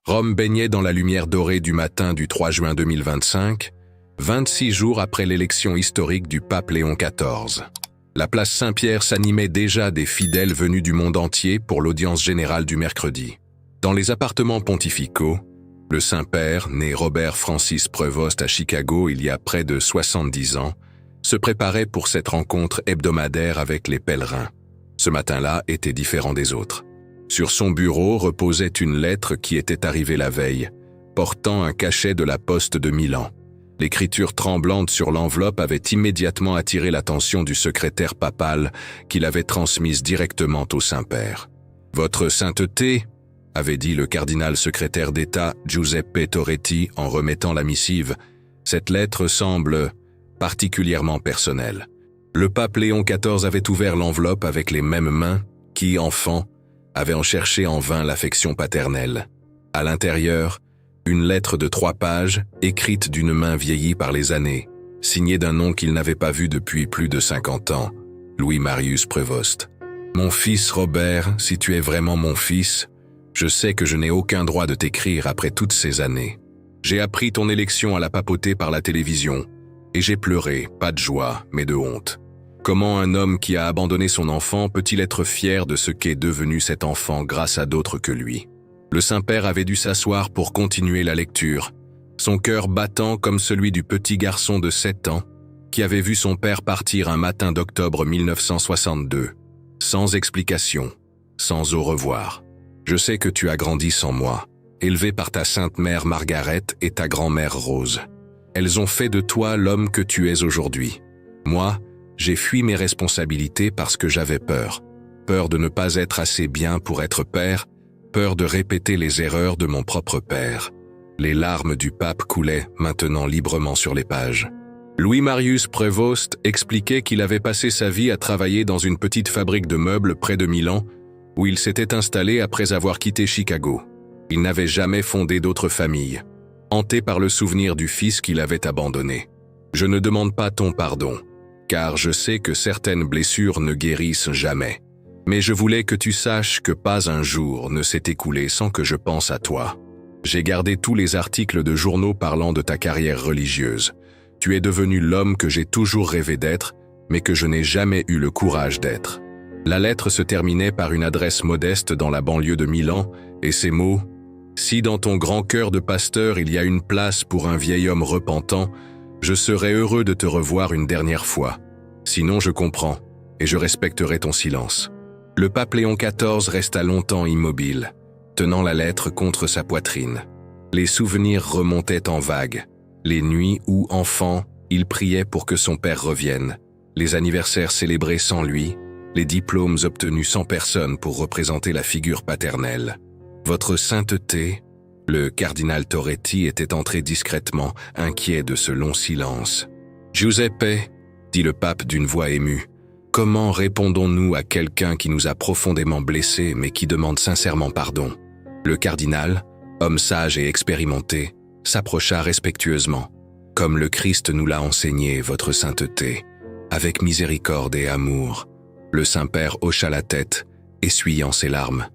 Rome baignait dans la lumière dorée du matin du 3 juin 2025, 26 jours après l'élection historique du pape Léon XIV. La place Saint-Pierre s'animait déjà des fidèles venus du monde entier pour l'audience générale du mercredi. Dans les appartements pontificaux, le Saint-Père, né Robert Francis Prevost à Chicago il y a près de 70 ans, se préparait pour cette rencontre hebdomadaire avec les pèlerins. Ce matin-là était différent des autres. Sur son bureau reposait une lettre qui était arrivée la veille, portant un cachet de la poste de Milan. L'écriture tremblante sur l'enveloppe avait immédiatement attiré l'attention du secrétaire papal qui l'avait transmise directement au Saint-Père. « Votre sainteté » avait dit le cardinal secrétaire d'État Giuseppe Toretti en remettant la missive. Cette lettre semble particulièrement personnelle. Le pape Léon XIV avait ouvert l'enveloppe avec les mêmes mains qui, enfant, avaient en cherché en vain l'affection paternelle. À l'intérieur, une lettre de 3 pages, écrite d'une main vieillie par les années, signée d'un nom qu'il n'avait pas vu depuis plus de 50 ans, Louis Marius Prévost. « Mon fils Robert, si tu es vraiment mon fils, je sais que je n'ai aucun droit de t'écrire après toutes ces années. J'ai appris ton élection à la papauté par la télévision, et j'ai pleuré, pas de joie, mais de honte. Comment un homme qui a abandonné son enfant peut-il être fier de ce qu'est devenu cet enfant grâce à d'autres que lui ? Le Saint-Père avait dû s'asseoir pour continuer la lecture, son cœur battant comme celui du petit garçon de 7 ans qui avait vu son père partir un matin d'octobre 1962, sans explication, sans au revoir. Je sais que tu as grandi sans moi, élevé par ta sainte mère Margaret et ta grand-mère Rose. Elles ont fait de toi l'homme que tu es aujourd'hui. Moi, j'ai fui mes responsabilités parce que j'avais peur. Peur de ne pas être assez bien pour être père, peur de répéter les erreurs de mon propre père. Les larmes du pape coulaient maintenant librement sur les pages. Louis Marius Prévost expliquait qu'il avait passé sa vie à travailler dans une petite fabrique de meubles près de Milan, où il s'était installé après avoir quitté Chicago. Il n'avait jamais fondé d'autre famille, hanté par le souvenir du fils qu'il avait abandonné. Je ne demande pas ton pardon, car je sais que certaines blessures ne guérissent jamais. Mais je voulais que tu saches que pas un jour ne s'est écoulé sans que je pense à toi. J'ai gardé tous les articles de journaux parlant de ta carrière religieuse. Tu es devenu l'homme que j'ai toujours rêvé d'être, mais que je n'ai jamais eu le courage d'être. La lettre se terminait par une adresse modeste dans la banlieue de Milan, et ces mots « Si dans ton grand cœur de pasteur il y a une place pour un vieil homme repentant, je serai heureux de te revoir une dernière fois. Sinon je comprends, et je respecterai ton silence. » Le pape Léon XIV resta longtemps immobile, tenant la lettre contre sa poitrine. Les souvenirs remontaient en vagues. Les nuits où, enfant, il priait pour que son père revienne. Les anniversaires célébrés sans lui, les diplômes obtenus sans personne pour représenter la figure paternelle. Votre sainteté, le cardinal Toretti était entré discrètement, inquiet de ce long silence. Giuseppe, dit le pape d'une voix émue, comment répondons-nous à quelqu'un qui nous a profondément blessés mais qui demande sincèrement pardon? Le cardinal, homme sage et expérimenté, s'approcha respectueusement. Comme le Christ nous l'a enseigné, votre sainteté, avec miséricorde et amour. Le Saint-Père hocha la tête, essuyant ses larmes.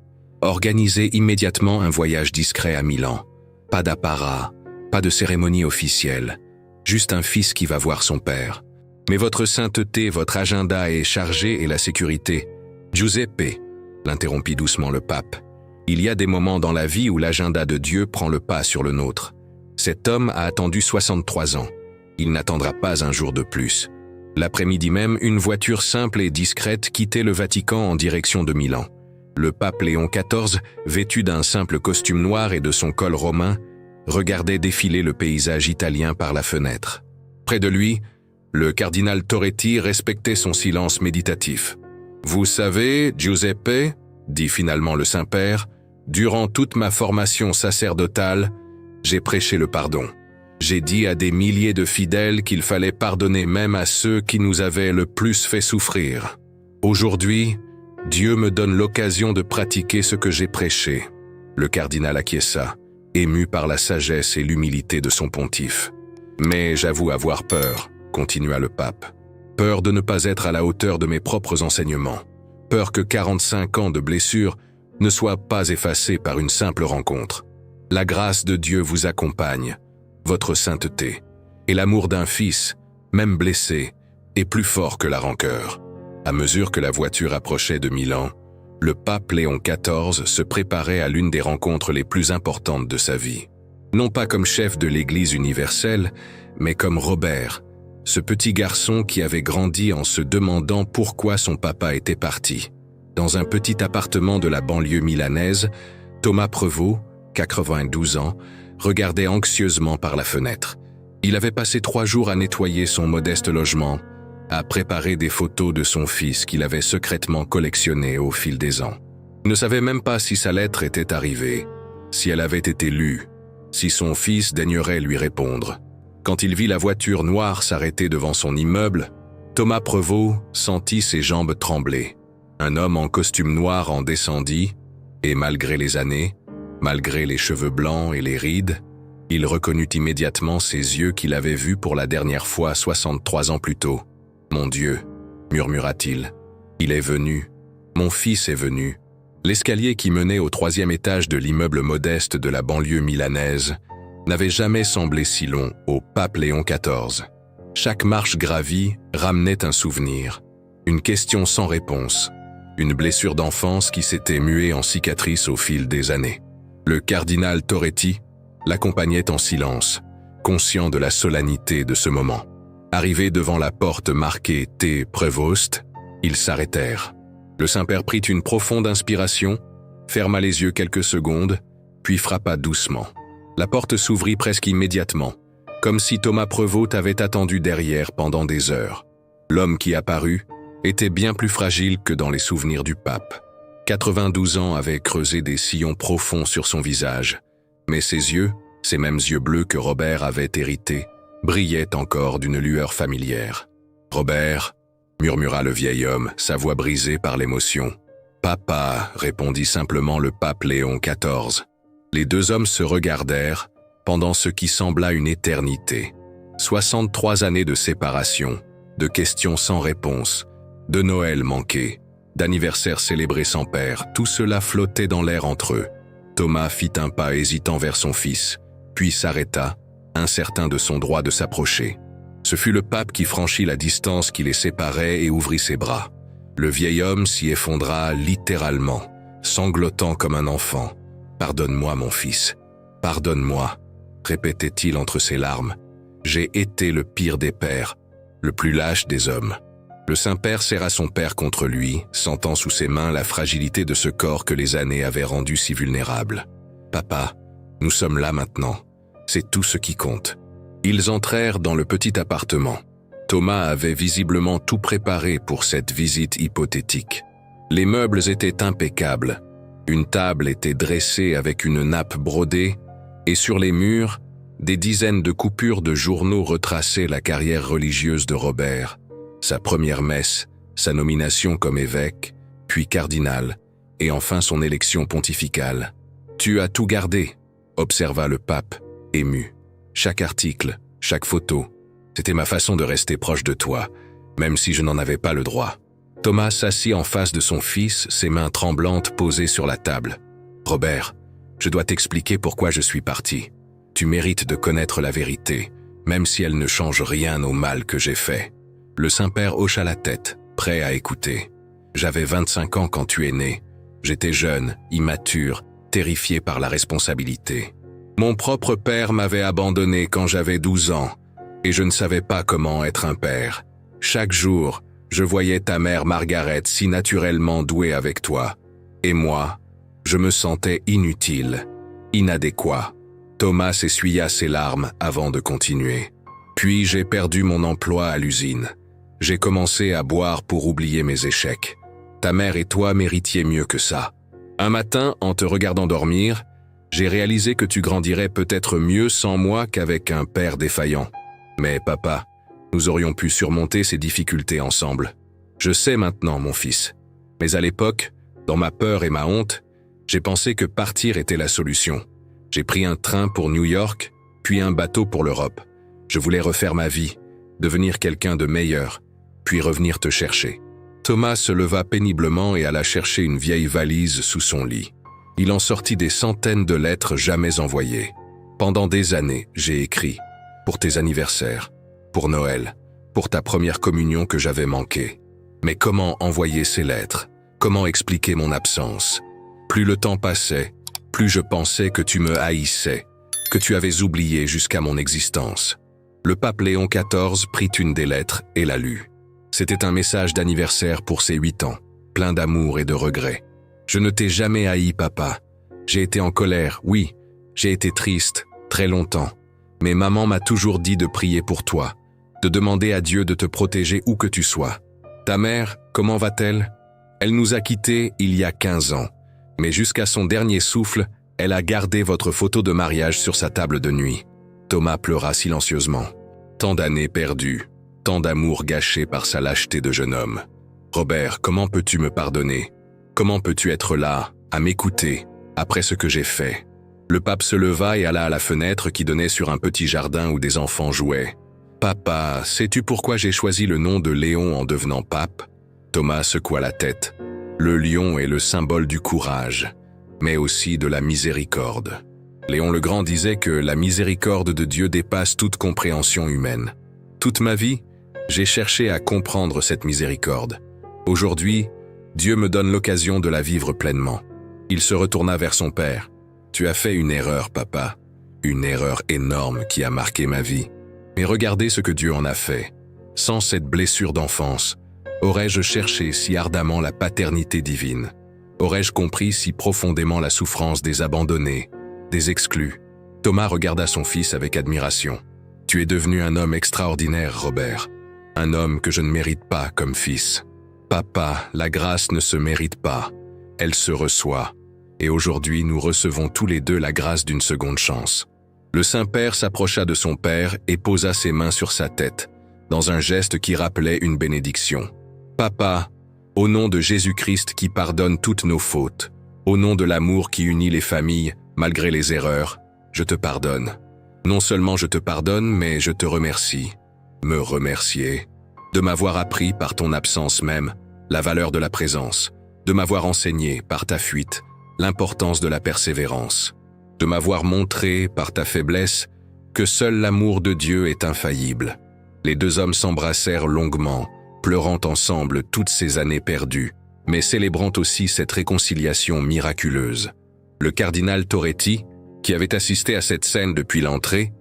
Organisez immédiatement un voyage discret à Milan. Pas d'apparat, pas de cérémonie officielle, juste un fils qui va voir son père. Mais votre sainteté, votre agenda est chargé et la sécurité. Giuseppe, l'interrompit doucement le pape. Il y a des moments dans la vie où l'agenda de Dieu prend le pas sur le nôtre. Cet homme a attendu 63 ans. Il n'attendra pas un jour de plus. L'après-midi même, une voiture simple et discrète quittait le Vatican en direction de Milan. Le pape Léon XIV, vêtu d'un simple costume noir et de son col romain, regardait défiler le paysage italien par la fenêtre. Près de lui, le cardinal Toretti respectait son silence méditatif. « Vous savez, Giuseppe, dit finalement le Saint-Père, durant toute ma formation sacerdotale, j'ai prêché le pardon. J'ai dit à des milliers de fidèles qu'il fallait pardonner même à ceux qui nous avaient le plus fait souffrir. Aujourd'hui, Dieu me donne l'occasion de pratiquer ce que j'ai prêché. » Le cardinal acquiesça, ému par la sagesse et l'humilité de son pontife. « Mais j'avoue avoir peur, » continua le pape. « Peur de ne pas être à la hauteur de mes propres enseignements. Peur que 45 ans de blessures ne soient pas effacés par une simple rencontre. » La grâce de Dieu vous accompagne, votre sainteté, et l'amour d'un fils, même blessé, est plus fort que la rancœur. À mesure que la voiture approchait de Milan, le pape Léon XIV se préparait à l'une des rencontres les plus importantes de sa vie. Non pas comme chef de l'Église universelle, mais comme Robert, ce petit garçon qui avait grandi en se demandant pourquoi son papa était parti. Dans un petit appartement de la banlieue milanaise, Thomas Prevost, 92 ans, regardait anxieusement par la fenêtre. Il avait passé 3 jours à nettoyer son modeste logement, à préparer des photos de son fils qu'il avait secrètement collectionnées au fil des ans. Il ne savait même pas si sa lettre était arrivée, si elle avait été lue, si son fils daignerait lui répondre. Quand il vit la voiture noire s'arrêter devant son immeuble, Thomas Prevost sentit ses jambes trembler. Un homme en costume noir en descendit, et malgré les années, malgré les cheveux blancs et les rides, il reconnut immédiatement ses yeux qu'il avait vus pour la dernière fois 63 ans plus tôt. « Mon Dieu », murmura-t-il, « il est venu, mon fils est venu ». L'escalier qui menait au 3e étage de l'immeuble modeste de la banlieue milanaise n'avait jamais semblé si long au pape Léon XIV. Chaque marche gravie ramenait un souvenir, une question sans réponse, une blessure d'enfance qui s'était muée en cicatrice au fil des années. Le cardinal Toretti l'accompagnait en silence, conscient de la solennité de ce moment. Arrivés devant la porte marquée « T. Prevost », ils s'arrêtèrent. Le Saint-Père prit une profonde inspiration, ferma les yeux quelques secondes, puis frappa doucement. La porte s'ouvrit presque immédiatement, comme si Thomas Prevost avait attendu derrière pendant des heures. L'homme qui apparut était bien plus fragile que dans les souvenirs du pape. 92 ans avaient creusé des sillons profonds sur son visage, mais ses yeux, ces mêmes yeux bleus que Robert avait hérités, brillaient encore d'une lueur familière. « Robert », murmura le vieil homme, sa voix brisée par l'émotion. « Papa », répondit simplement le pape Léon XIV. Les 2 hommes se regardèrent pendant ce qui sembla une éternité. 63 années de séparation, de questions sans réponse, de Noël manqué, d'anniversaires célébrés sans père, tout cela flottait dans l'air entre eux. Thomas fit un pas hésitant vers son fils, puis s'arrêta, incertain de son droit de s'approcher. Ce fut le pape qui franchit la distance qui les séparait et ouvrit ses bras. Le vieil homme s'y effondra littéralement, sanglotant comme un enfant. « Pardonne-moi, mon fils, pardonne-moi », répétait-il entre ses larmes. « J'ai été le pire des pères, le plus lâche des hommes. » Le Saint-Père serra son père contre lui, sentant sous ses mains la fragilité de ce corps que les années avaient rendu si vulnérable. « Papa, nous sommes là maintenant. C'est tout ce qui compte. » Ils entrèrent dans le petit appartement. Thomas avait visiblement tout préparé pour cette visite hypothétique. Les meubles étaient impeccables. Une table était dressée avec une nappe brodée, et sur les murs, des dizaines de coupures de journaux retraçaient la carrière religieuse de Robert, sa première messe, sa nomination comme évêque, puis cardinal, et enfin son élection pontificale. « Tu as tout gardé », observa le pape, ému. « Chaque article, chaque photo, c'était ma façon de rester proche de toi, même si je n'en avais pas le droit. » Thomas s'assit en face de son fils, ses mains tremblantes posées sur la table. « Robert, je dois t'expliquer pourquoi je suis parti. Tu mérites de connaître la vérité, même si elle ne change rien au mal que j'ai fait. » Le Saint-Père hocha la tête, prêt à écouter. « J'avais 25 ans quand tu es né. J'étais jeune, immature, terrifié par la responsabilité. Mon propre père m'avait abandonné quand j'avais 12 ans, et je ne savais pas comment être un père. Chaque jour, je voyais ta mère Margaret si naturellement douée avec toi. Et moi, je me sentais inutile, inadéquat. » Thomas essuya ses larmes avant de continuer. « Puis j'ai perdu mon emploi à l'usine. J'ai commencé à boire pour oublier mes échecs. Ta mère et toi méritiez mieux que ça. Un matin, en te regardant dormir, j'ai réalisé que tu grandirais peut-être mieux sans moi qu'avec un père défaillant. Mais papa, nous aurions pu surmonter ces difficultés ensemble. Je sais maintenant, mon fils. Mais à l'époque, dans ma peur et ma honte, j'ai pensé que partir était la solution. J'ai pris un train pour New York, puis un bateau pour l'Europe. Je voulais refaire ma vie, devenir quelqu'un de meilleur, puis revenir te chercher. » Thomas se leva péniblement et alla chercher une vieille valise sous son lit. Il en sortit des centaines de lettres jamais envoyées. Pendant des années, j'ai écrit, pour tes anniversaires, pour Noël, pour ta première communion que j'avais manquée. Mais comment envoyer ces lettres? Comment expliquer mon absence? Plus le temps passait, plus je pensais que tu me haïssais, que tu avais oublié jusqu'à mon existence. Le pape Léon XIV prit une des lettres et la lut. C'était un message d'anniversaire pour ses 8 ans, plein d'amour et de regrets. Je ne t'ai jamais haï, papa. J'ai été en colère, oui, j'ai été triste, très longtemps. Mais maman m'a toujours dit de prier pour toi, de demander à Dieu de te protéger où que tu sois. Ta mère, comment va-t-elle? Elle nous a quittés il y a 15 ans, mais jusqu'à son dernier souffle, elle a gardé votre photo de mariage sur sa table de nuit. Thomas pleura silencieusement. Tant d'années perdues, tant d'amour gâché par sa lâcheté de jeune homme. Robert, comment peux-tu me pardonner? Comment peux-tu être là, à m'écouter, après ce que j'ai fait? Le pape se leva et alla à la fenêtre qui donnait sur un petit jardin où des enfants jouaient. Papa, sais-tu pourquoi j'ai choisi le nom de Léon en devenant pape? Thomas secoua la tête. Le lion est le symbole du courage, mais aussi de la miséricorde. Léon le Grand disait que la miséricorde de Dieu dépasse toute compréhension humaine. Toute ma vie, j'ai cherché à comprendre cette miséricorde. Aujourd'hui, Dieu me donne l'occasion de la vivre pleinement. Il se retourna vers son père. « Tu as fait une erreur, papa. Une erreur énorme qui a marqué ma vie. Mais regardez ce que Dieu en a fait. Sans cette blessure d'enfance, aurais-je cherché si ardemment la paternité divine? Aurais-je compris si profondément la souffrance des abandonnés, des exclus? » Thomas regarda son fils avec admiration. « Tu es devenu un homme extraordinaire, Robert. Un homme que je ne mérite pas comme fils. Papa, la grâce ne se mérite pas. Elle se reçoit. Et aujourd'hui, nous recevons tous les deux la grâce d'une seconde chance. » Le Saint-Père s'approcha de son père et posa ses mains sur sa tête, dans un geste qui rappelait une bénédiction. « Papa, au nom de Jésus-Christ qui pardonne toutes nos fautes, au nom de l'amour qui unit les familles, malgré les erreurs, je te pardonne. Non seulement je te pardonne, mais je te remercie. Me remercier de m'avoir appris par ton absence même la valeur de la présence, de m'avoir enseigné par ta fuite l'importance de la persévérance, de m'avoir montré par ta faiblesse que seul l'amour de Dieu est infaillible. » Les deux hommes s'embrassèrent longuement, pleurant ensemble toutes ces années perdues, mais célébrant aussi cette réconciliation miraculeuse. Le cardinal Toretti, qui avait assisté à cette scène depuis l'entrée,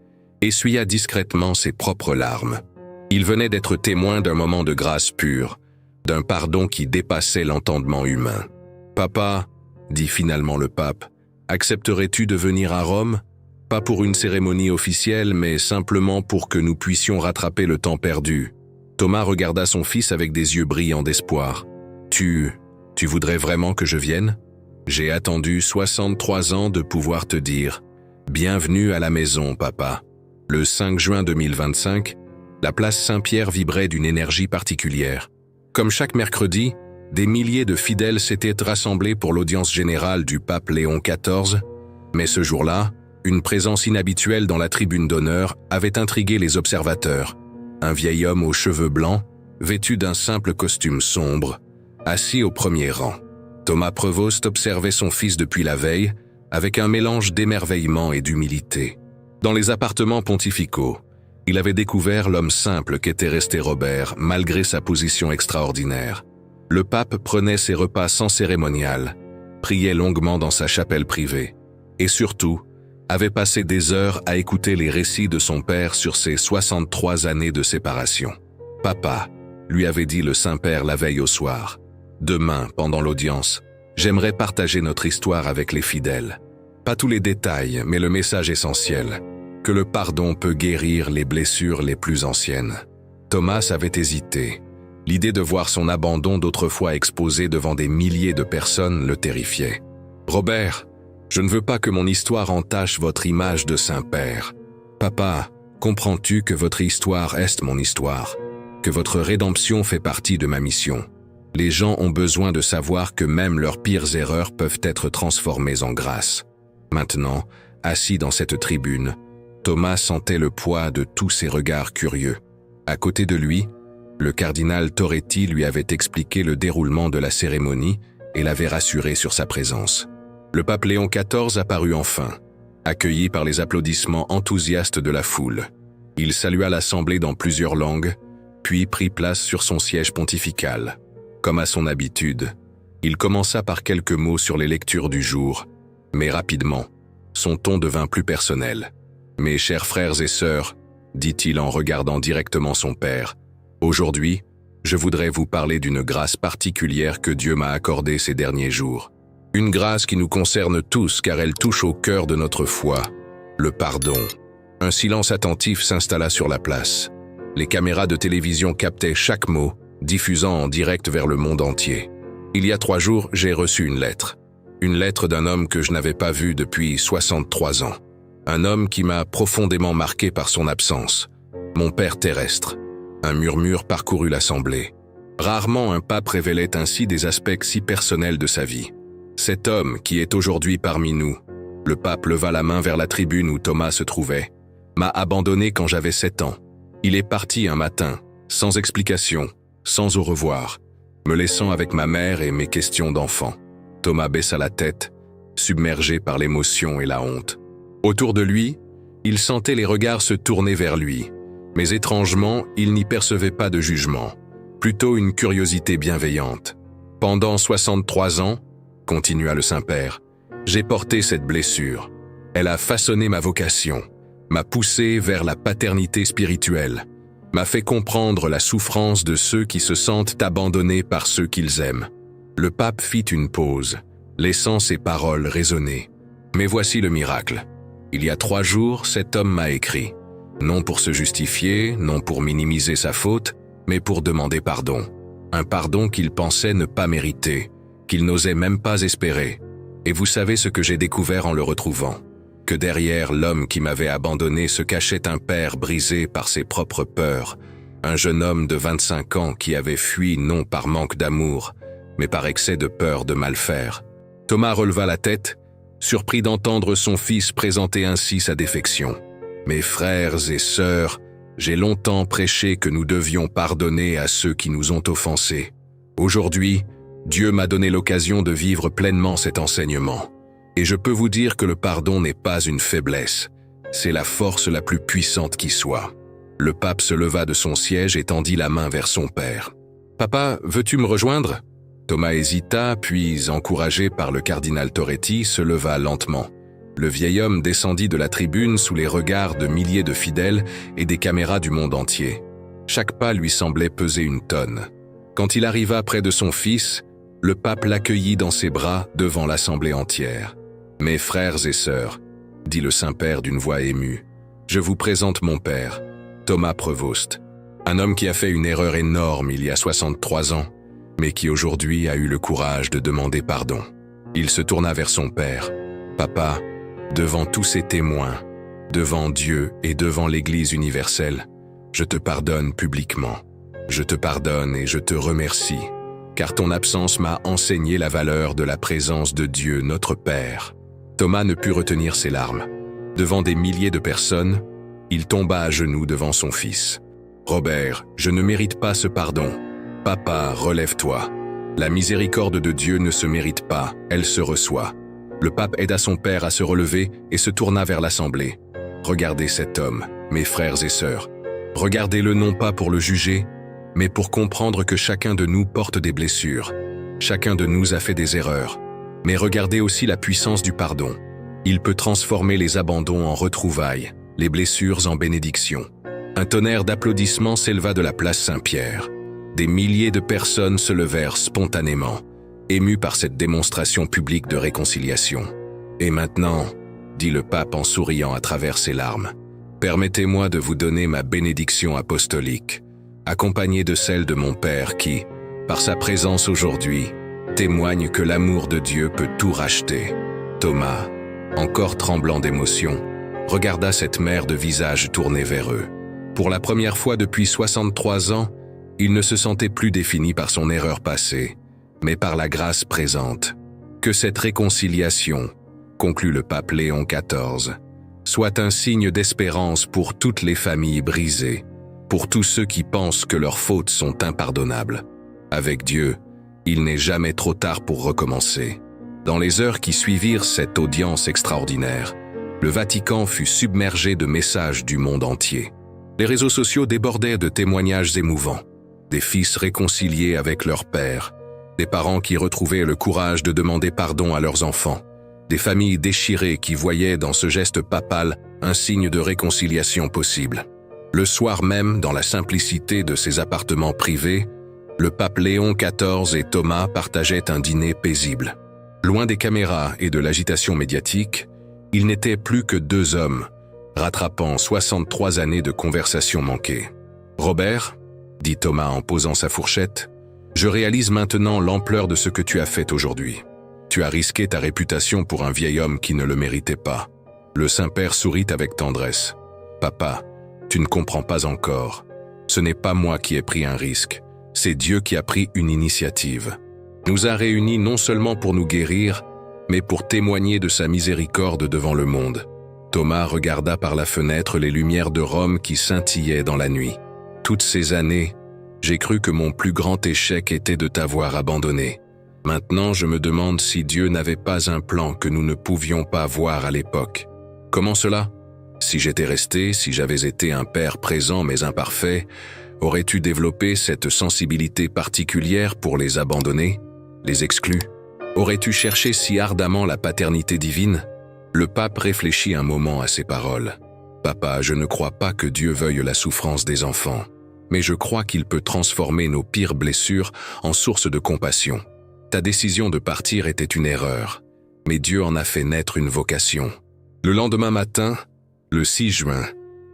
essuya discrètement ses propres larmes. Il venait d'être témoin d'un moment de grâce pure, d'un pardon qui dépassait l'entendement humain. « Papa, » dit finalement le pape, « accepterais-tu de venir à Rome? Pas pour une cérémonie officielle, mais simplement pour que nous puissions rattraper le temps perdu. » Thomas regarda son fils avec des yeux brillants d'espoir. « Tu voudrais vraiment que je vienne? J'ai attendu 63 ans de pouvoir te dire « Bienvenue à la maison, papa. » Le 5 juin 2025, la place Saint-Pierre vibrait d'une énergie particulière. Comme chaque mercredi, des milliers de fidèles s'étaient rassemblés pour l'audience générale du pape Léon XIV, mais ce jour-là, une présence inhabituelle dans la tribune d'honneur avait intrigué les observateurs. Un vieil homme aux cheveux blancs, vêtu d'un simple costume sombre, assis au premier rang. Thomas Prevost observait son fils depuis la veille, avec un mélange d'émerveillement et d'humilité. Dans les appartements pontificaux, il avait découvert l'homme simple qu'était resté Robert, malgré sa position extraordinaire. Le pape prenait ses repas sans cérémonial, priait longuement dans sa chapelle privée, et surtout, avait passé des heures à écouter les récits de son père sur ses 63 années de séparation. « Papa », lui avait dit le Saint-Père la veille au soir, « demain, pendant l'audience, j'aimerais partager notre histoire avec les fidèles. Pas tous les détails, mais le message essentiel, que le pardon peut guérir les blessures les plus anciennes. » Thomas avait hésité. L'idée de voir son abandon d'autrefois exposé devant des milliers de personnes le terrifiait. « Robert, je ne veux pas que mon histoire entache votre image de Saint-Père. Papa, comprends-tu que votre histoire est mon histoire, que votre rédemption fait partie de ma mission? Les gens ont besoin de savoir que même leurs pires erreurs peuvent être transformées en grâce. » Maintenant, assis dans cette tribune, Thomas sentait le poids de tous ces regards curieux. À côté de lui, le cardinal Toretti lui avait expliqué le déroulement de la cérémonie et l'avait rassuré sur sa présence. Le pape Léon XIV apparut enfin, accueilli par les applaudissements enthousiastes de la foule. Il salua l'assemblée dans plusieurs langues, puis prit place sur son siège pontifical. Comme à son habitude, il commença par quelques mots sur les lectures du jour, mais rapidement, son ton devint plus personnel. « Mes chers frères et sœurs, dit-il en regardant directement son père, aujourd'hui, je voudrais vous parler d'une grâce particulière que Dieu m'a accordée ces derniers jours. Une grâce qui nous concerne tous car elle touche au cœur de notre foi, le pardon. » Un silence attentif s'installa sur la place. Les caméras de télévision captaient chaque mot, diffusant en direct vers le monde entier. Il y a 3 jours, j'ai reçu une lettre. Une lettre d'un homme que je n'avais pas vu depuis 63 ans. Un homme qui m'a profondément marqué par son absence. Mon père terrestre. Un murmure parcourut l'assemblée. Rarement un pape révélait ainsi des aspects si personnels de sa vie. Cet homme qui est aujourd'hui parmi nous, le pape leva la main vers la tribune où Thomas se trouvait, m'a abandonné quand j'avais 7 ans. Il est parti un matin, sans explication, sans au revoir, me laissant avec ma mère et mes questions d'enfant. Thomas baissa la tête, submergé par l'émotion et la honte. Autour de lui, il sentait les regards se tourner vers lui, mais étrangement, il n'y percevait pas de jugement, plutôt une curiosité bienveillante. Pendant 63 ans, continua le Saint-Père, j'ai porté cette blessure. Elle a façonné ma vocation, m'a poussé vers la paternité spirituelle, m'a fait comprendre la souffrance de ceux qui se sentent abandonnés par ceux qu'ils aiment. Le pape fit une pause, laissant ses paroles résonner. Mais voici le miracle. Il y a 3 jours, cet homme m'a écrit. Non pour se justifier, non pour minimiser sa faute, mais pour demander pardon. Un pardon qu'il pensait ne pas mériter, qu'il n'osait même pas espérer. Et vous savez ce que j'ai découvert en le retrouvant? Que derrière l'homme qui m'avait abandonné se cachait un père brisé par ses propres peurs, un jeune homme de 25 ans qui avait fui non par manque d'amour, mais par excès de peur de mal faire. Thomas releva la tête, surpris d'entendre son fils présenter ainsi sa défection. « Mes frères et sœurs, j'ai longtemps prêché que nous devions pardonner à ceux qui nous ont offensés. Aujourd'hui, Dieu m'a donné l'occasion de vivre pleinement cet enseignement. Et je peux vous dire que le pardon n'est pas une faiblesse, c'est la force la plus puissante qui soit. » Le pape se leva de son siège et tendit la main vers son père. « Papa, veux-tu me rejoindre ?» Thomas hésita, puis, encouragé par le cardinal Toretti, se leva lentement. Le vieil homme descendit de la tribune sous les regards de milliers de fidèles et des caméras du monde entier. Chaque pas lui semblait peser une tonne. Quand il arriva près de son fils, le pape l'accueillit dans ses bras devant l'assemblée entière. « Mes frères et sœurs, dit le Saint-Père d'une voix émue, je vous présente mon père, Thomas Prevost, un homme qui a fait une erreur énorme il y a 63 ans, mais qui aujourd'hui a eu le courage de demander pardon. » Il se tourna vers son père. « Papa, devant tous ces témoins, devant Dieu et devant l'Église universelle, je te pardonne publiquement. Je te pardonne et je te remercie, car ton absence m'a enseigné la valeur de la présence de Dieu, notre Père. » Thomas ne put retenir ses larmes. Devant des milliers de personnes, il tomba à genoux devant son fils. « Robert, je ne mérite pas ce pardon. Papa, relève-toi. La miséricorde de Dieu ne se mérite pas, elle se reçoit. » Le pape aida son père à se relever et se tourna vers l'assemblée. « Regardez cet homme, mes frères et sœurs. Regardez-le non pas pour le juger, mais pour comprendre que chacun de nous porte des blessures. Chacun de nous a fait des erreurs. Mais regardez aussi la puissance du pardon. Il peut transformer les abandons en retrouvailles, les blessures en bénédictions. » Un tonnerre d'applaudissements s'éleva de la place Saint-Pierre. Des milliers de personnes se levèrent spontanément, émus par cette démonstration publique de réconciliation. « Et maintenant, dit le pape en souriant à travers ses larmes, permettez-moi de vous donner ma bénédiction apostolique, accompagnée de celle de mon Père qui, par sa présence aujourd'hui, témoigne que l'amour de Dieu peut tout racheter. » Thomas, encore tremblant d'émotion, regarda cette mère de visage tourné vers eux. Pour la première fois depuis 63 ans, il ne se sentait plus défini par son erreur passée, mais par la grâce présente. Que cette réconciliation, conclut le pape Léon XIV, soit un signe d'espérance pour toutes les familles brisées, pour tous ceux qui pensent que leurs fautes sont impardonnables. Avec Dieu, il n'est jamais trop tard pour recommencer. Dans les heures qui suivirent cette audience extraordinaire, le Vatican fut submergé de messages du monde entier. Les réseaux sociaux débordaient de témoignages émouvants. Des fils réconciliés avec leur père, des parents qui retrouvaient le courage de demander pardon à leurs enfants, des familles déchirées qui voyaient dans ce geste papal un signe de réconciliation possible. Le soir même, dans la simplicité de ses appartements privés, le pape Léon XIV et Thomas partageaient un dîner paisible. Loin des caméras et de l'agitation médiatique, ils n'étaient plus que deux hommes, rattrapant 63 années de conversations manquées. « Robert, » dit Thomas en posant sa fourchette, « je réalise maintenant l'ampleur de ce que tu as fait aujourd'hui. Tu as risqué ta réputation pour un vieil homme qui ne le méritait pas. » Le Saint-Père sourit avec tendresse. « Papa, tu ne comprends pas encore. Ce n'est pas moi qui ai pris un risque, c'est Dieu qui a pris une initiative. Nous a réunis non seulement pour nous guérir, mais pour témoigner de sa miséricorde devant le monde. » Thomas regarda par la fenêtre les lumières de Rome qui scintillaient dans la nuit. « Toutes ces années, j'ai cru que mon plus grand échec était de t'avoir abandonné. Maintenant, je me demande si Dieu n'avait pas un plan que nous ne pouvions pas voir à l'époque. Comment cela ? Si j'étais resté, si j'avais été un père présent mais imparfait, aurais-tu développé cette sensibilité particulière pour les abandonnés, les exclus ? Aurais-tu cherché si ardemment la paternité divine ? » Le pape réfléchit un moment à ces paroles. « Papa, je ne crois pas que Dieu veuille la souffrance des enfants, mais je crois qu'il peut transformer nos pires blessures en source de compassion. Ta décision de partir était une erreur, mais Dieu en a fait naître une vocation. » Le lendemain matin, le 6 juin,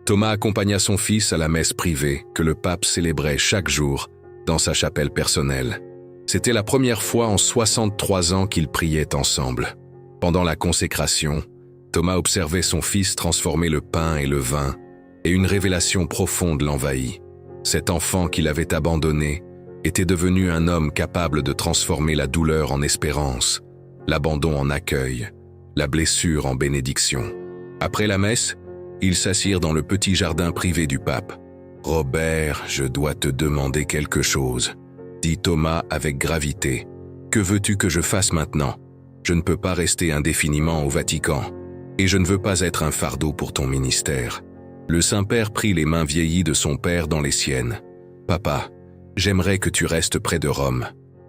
Thomas accompagna son fils à la messe privée que le pape célébrait chaque jour dans sa chapelle personnelle. C'était la première fois en 63 ans qu'ils priaient ensemble. Pendant la consécration, Thomas observait son fils transformer le pain et le vin, et une révélation profonde l'envahit. Cet enfant qu'il avait abandonné était devenu un homme capable de transformer la douleur en espérance, l'abandon en accueil, la blessure en bénédiction. Après la messe, ils s'assirent dans le petit jardin privé du pape. « Robert, je dois te demander quelque chose, » dit Thomas avec gravité. « Que veux-tu que je fasse maintenant ? Je ne peux pas rester indéfiniment au Vatican, et je ne veux pas être un fardeau pour ton ministère. » Le Saint-Père prit les mains vieillies de son père dans les siennes. « Papa, j'aimerais que tu restes près de Rome.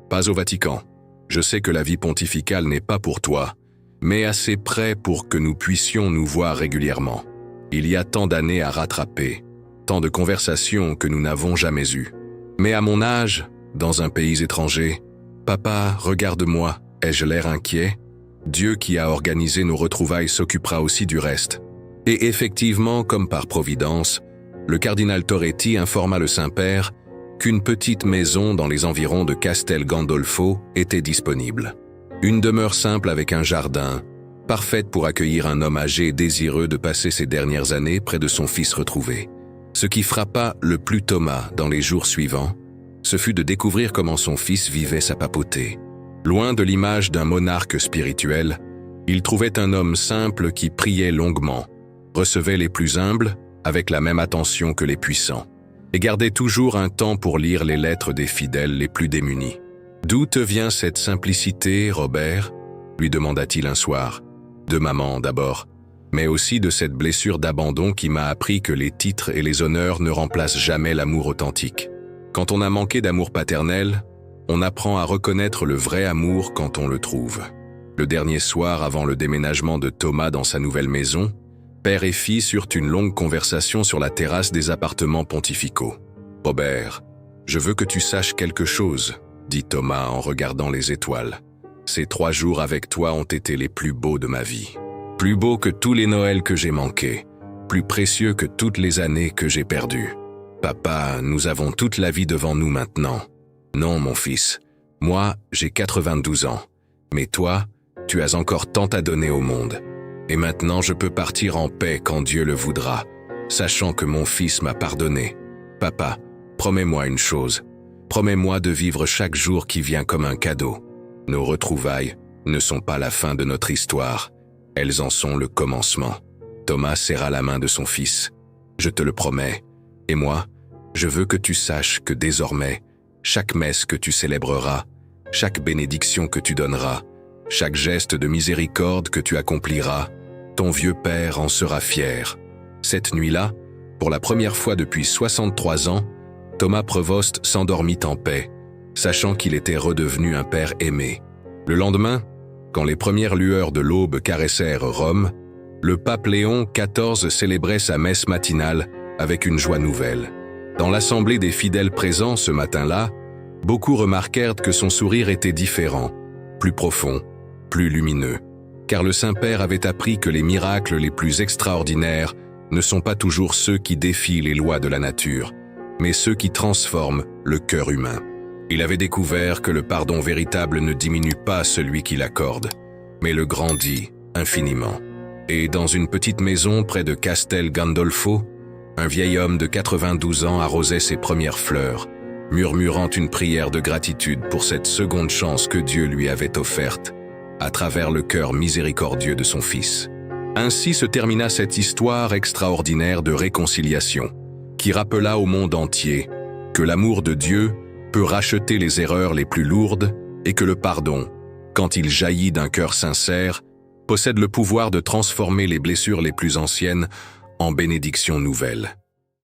Pas au Vatican. Je sais que la vie pontificale n'est pas pour toi, mais assez près pour que nous puissions nous voir régulièrement. Il y a tant d'années à rattraper, tant de conversations que nous n'avons jamais eues. Mais à mon âge, dans un pays étranger, papa, regarde-moi, ai-je l'air inquiet ? Dieu qui a organisé nos retrouvailles s'occupera aussi du reste. » Et effectivement, comme par providence, le cardinal Toretti informa le Saint-Père qu'une petite maison dans les environs de Castel Gandolfo était disponible. Une demeure simple avec un jardin, parfaite pour accueillir un homme âgé désireux de passer ses dernières années près de son fils retrouvé. Ce qui frappa le plus Thomas dans les jours suivants, ce fut de découvrir comment son fils vivait sa papauté. Loin de l'image d'un monarque spirituel, il trouvait un homme simple qui priait longuement, recevait les plus humbles avec la même attention que les puissants, et gardait toujours un temps pour lire les lettres des fidèles les plus démunis. « D'où te vient cette simplicité, Robert ?» lui demanda-t-il un soir. « De maman d'abord, mais aussi de cette blessure d'abandon qui m'a appris que les titres et les honneurs ne remplacent jamais l'amour authentique. Quand on a manqué d'amour paternel, on apprend à reconnaître le vrai amour quand on le trouve. » Le dernier soir avant le déménagement de Thomas dans sa nouvelle maison, père et fils eurent une longue conversation sur la terrasse des appartements pontificaux. « Robert, je veux que tu saches quelque chose, » dit Thomas en regardant les étoiles. « Ces 3 jours avec toi ont été les plus beaux de ma vie. Plus beaux que tous les Noëls que j'ai manqués, plus précieux que toutes les années que j'ai perdues. Papa, nous avons toute la vie devant nous maintenant. Non, mon fils, moi, j'ai 92 ans, mais toi, tu as encore tant à donner au monde. Et maintenant, je peux partir en paix quand Dieu le voudra, sachant que mon fils m'a pardonné. Papa, promets-moi une chose. Promets-moi de vivre chaque jour qui vient comme un cadeau. Nos retrouvailles ne sont pas la fin de notre histoire. Elles en sont le commencement. » Thomas serra la main de son fils. « Je te le promets. Et moi, je veux que tu saches que désormais, chaque messe que tu célébreras, chaque bénédiction que tu donneras, Chaque geste de miséricorde que tu accompliras, ton vieux père en sera fier. » Cette nuit-là, pour la première fois depuis 63 ans, Thomas Prevost s'endormit en paix, sachant qu'il était redevenu un père aimé. Le lendemain, quand les premières lueurs de l'aube caressèrent Rome, le pape Léon XIV célébrait sa messe matinale avec une joie nouvelle. Dans l'assemblée des fidèles présents ce matin-là, beaucoup remarquèrent que son sourire était différent, plus profond, plus lumineux, car le Saint-Père avait appris que les miracles les plus extraordinaires ne sont pas toujours ceux qui défient les lois de la nature, mais ceux qui transforment le cœur humain. Il avait découvert que le pardon véritable ne diminue pas celui qui l'accorde, mais le grandit infiniment. Et dans une petite maison près de Castel Gandolfo, un vieil homme de 92 ans arrosait ses premières fleurs, murmurant une prière de gratitude pour cette seconde chance que Dieu lui avait offerte, à travers le cœur miséricordieux de son fils. Ainsi se termina cette histoire extraordinaire de réconciliation, qui rappela au monde entier que l'amour de Dieu peut racheter les erreurs les plus lourdes et que le pardon, quand il jaillit d'un cœur sincère, possède le pouvoir de transformer les blessures les plus anciennes en bénédictions nouvelles.